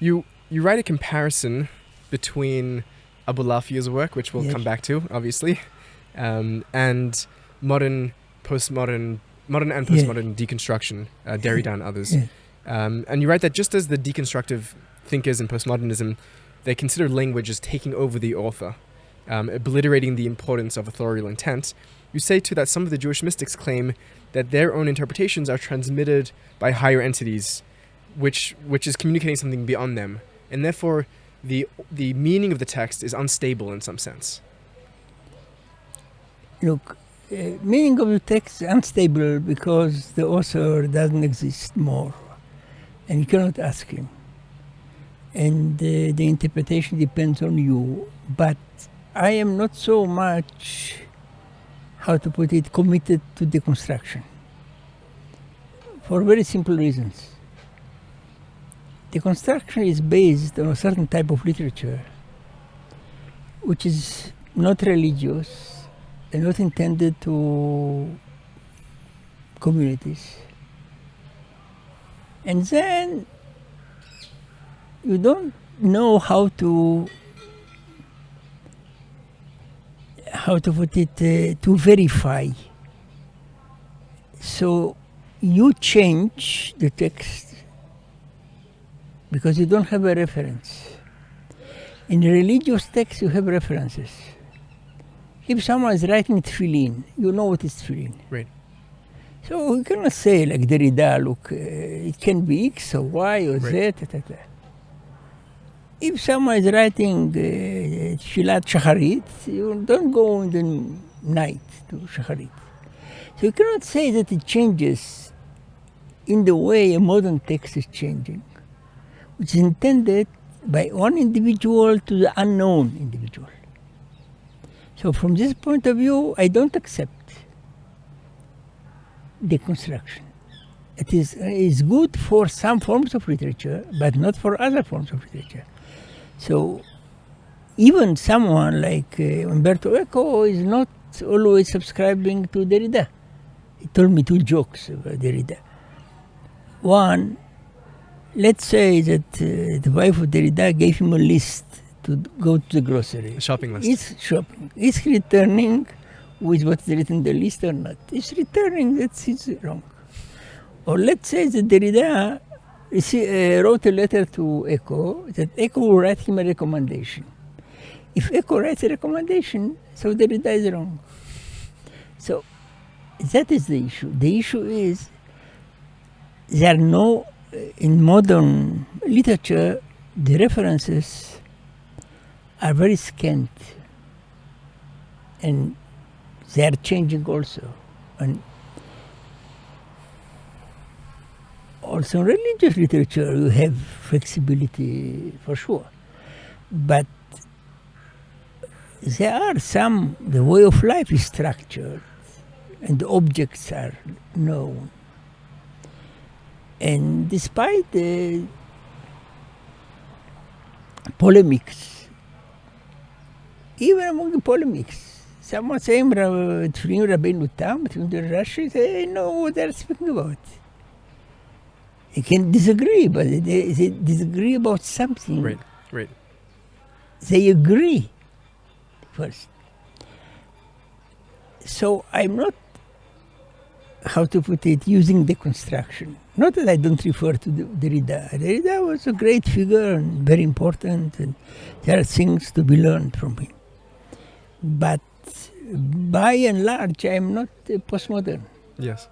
You write a comparison between Abulafia's work, which we'll come back to, obviously, and modern and postmodern deconstruction, Derrida and others. Yeah. And you write that just as the deconstructive thinkers in postmodernism, they consider language as taking over the author, obliterating the importance of authorial intent, you say too that some of the Jewish mystics claim that their own interpretations are transmitted by higher entities, which is communicating something beyond them, and therefore the meaning of the text is unstable in some sense. Look, meaning of the text is unstable because the author doesn't exist more, and you cannot ask him. And the interpretation depends on you. But I am not so much, how to put it, committed to deconstruction for very simple reasons. Deconstruction is based on a certain type of literature which is not religious and not intended to communities. And then you don't know how to put it, to verify. So you change the text because you don't have a reference. In a religious text, you have references. If someone is writing tefillin, you know what is tefillin. Right. So you cannot say like Derrida, look, it can be X or Y or Z, right. If someone is writing Tfilat Shacharit, you don't go in the night to Shacharit. So you cannot say that it changes in the way a modern text is changing, which is intended by one individual to the unknown individual. So from this point of view, I don't accept deconstruction. It is good for some forms of literature, but not for other forms of literature. So even someone like Umberto Eco is not always subscribing to Derrida. He told me two jokes about Derrida. One, let's say that the wife of Derrida gave him a list to go to the grocery. A shopping list. He's shopping. Is he returning with what's written in the list or not? He's returning, that's wrong. Or let's say that Derrida wrote a letter to Eco, that Eco will write him a recommendation. If Eco writes a recommendation, so Derrida is wrong. So that is the issue. The issue is there are no, in modern literature, the references are very scant. And they are changing also. And also in religious literature, you have flexibility for sure. But there are some, the way of life is structured and the objects are known. And despite the polemics, even among the polemics, someone saying between Rabbeinu Tam, between the Rashi, they know what they're speaking about. They can disagree, but they disagree about something. Right. They agree first. So I'm not, how to put it, using deconstruction. Not that I don't refer to Derrida. Derrida was a great figure and very important, and there are things to be learned from him. But by and large, I'm not postmodern. Yes.